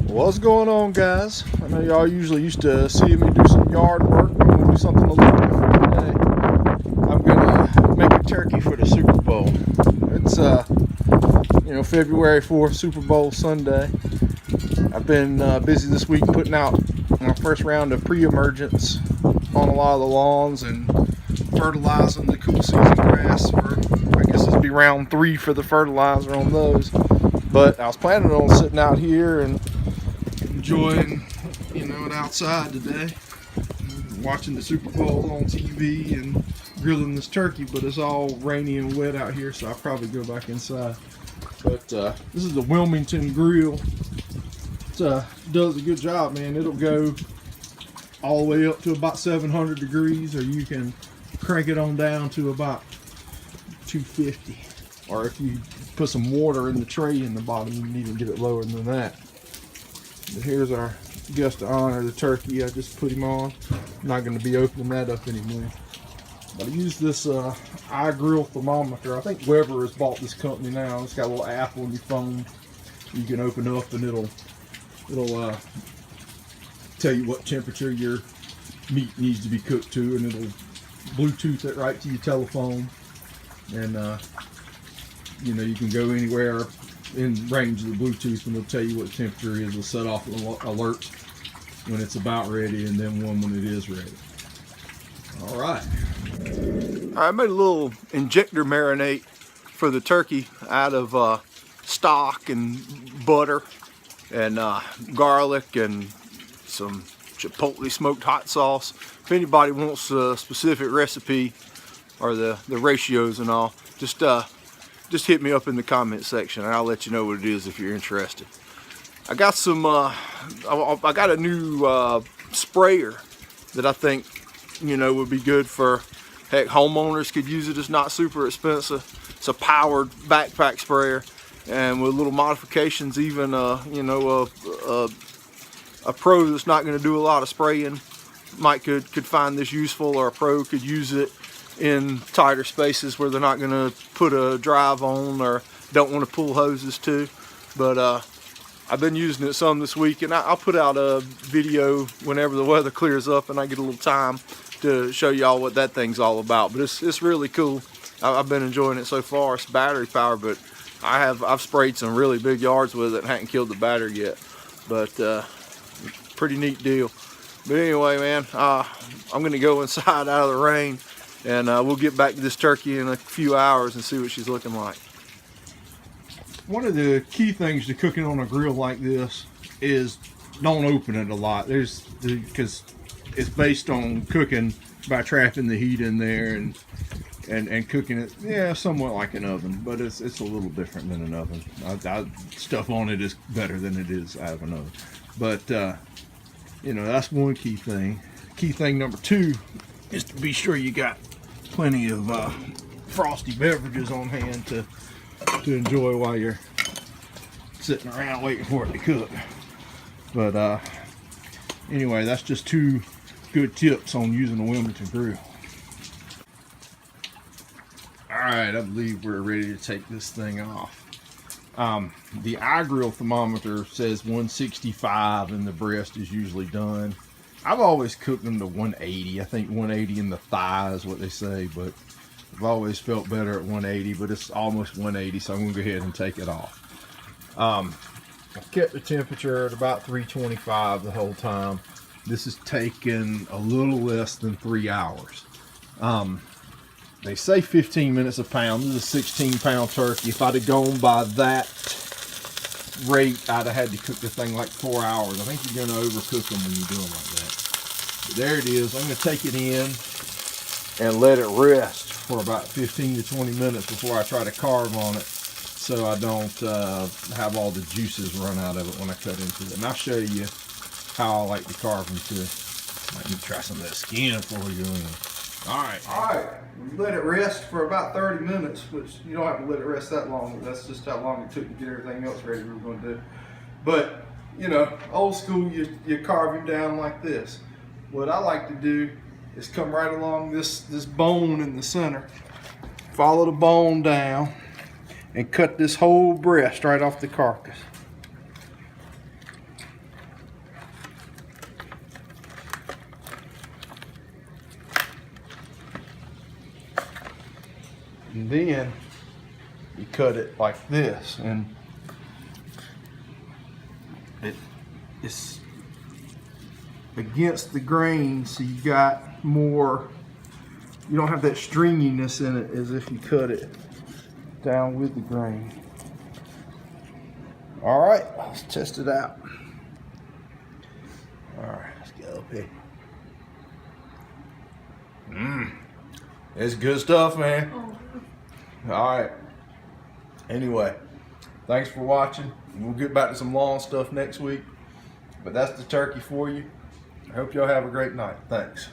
What's going on, guys? I know y'all usually used to see me do some yard work. I'm gonna do something a little different today. I'm gonna make a turkey for the Super Bowl. It's February 4th, Super Bowl Sunday. I've been busy this week putting out my first round of pre-emergence on a lot of the lawns and fertilizing the cool season grass for, I guess this will be round 3 for the fertilizer on those. But I was planning on sitting out here and enjoying, it outside today, watching the Super Bowl on TV and grilling this turkey, but it's all rainy and wet out here, so I'll probably go back inside. But this is the Wilmington grill. It does a good job, man. It'll go all the way up to about 700 degrees, or you can crank it on down to about 250. Or if you put some water in the tray in the bottom, you can even get it lower than that. But here's our guest to honor the turkey. I just put him on. I'm not going to be opening that up anymore. But I use this iGrill thermometer. I think Weber has bought this company now. It's got a little app on your phone you can open up, and it'll tell you what temperature your meat needs to be cooked to, and it'll Bluetooth it right to your telephone. And you can go anywhere in range of the Bluetooth, and it'll tell you what the temperature is. It'll set off an alert when it's about ready, and then one when it is ready. All right. I made a little injector marinade for the turkey out of stock and butter and garlic and some chipotle smoked hot sauce. If anybody wants a specific recipe or the ratios and all, just hit me up in the comment section and I'll let you know what it is if you're interested. I got some I got a new sprayer that I think would be good for, heck, homeowners could use it. It's not super expensive. It's a powered backpack sprayer, and with little modifications, even a pro that's not going to do a lot of spraying could find this useful, or a pro could use it in tighter spaces where they're not going to put a drive on or don't want to pull hoses to. But I've been using it some this week, and I'll put out a video whenever the weather clears up and I get a little time to show y'all what that thing's all about. But it's really cool. I've been enjoying it so far. It's battery power, but I've sprayed some really big yards with it and hadn't killed the battery yet. But pretty neat deal. But anyway, man, I'm gonna go inside out of the rain, and we'll get back to this turkey in a few hours and see what she's looking like. One of the key things to cooking on a grill like this is don't open it a lot. Because it's based on cooking by trapping the heat in there and cooking it, yeah, somewhat like an oven, but it's a little different than an oven. Stuff on it is better than it is out of an oven. But that's one key thing. Key thing number 2 is to be sure you got plenty of frosty beverages on hand to enjoy while you're sitting around waiting for it to cook. But anyway, that's just 2 good tips on using the Wilmington grill. Alright, I believe we're ready to take this thing off. The iGrill thermometer says 165 and the breast is usually done. I've always cooked them to 180. I think 180 in the thigh is what they say, but I've always felt better at 180, but it's almost 180, so I'm going to go ahead and take it off. I've kept the temperature at about 325 the whole time. This has taken a little less than 3 hours. They say 15 minutes a pound. This is a 16-pound turkey. If I'd have gone by that rate, I'd have had to cook the thing like 4 hours. I think you're going to overcook them when you do them like that. But there it is. I'm going to take it in and let it rest for about 15 to 20 minutes before I try to carve on it, so I don't have all the juices run out of it when I cut into it. And I'll show you how I like to carve them too. Let me try some of that skin before we go in. Alright, we let it rest for about 30 minutes, which you don't have to let it rest that long. That's just how long it took to get everything else ready we were going to do. But, old school, you carve him down like this. What I like to do is come right along this bone in the center, follow the bone down, and cut this whole breast right off the carcass. And then you cut it like this, and it's against the grain, so you got more, you don't have that stringiness in it as if you cut it down with the grain. All right, let's test it out. All right, let's get up here. It's good stuff, man. All right. Anyway, thanks for watching. We'll get back to some lawn stuff next week. But that's the turkey for you. I hope y'all have a great night. Thanks.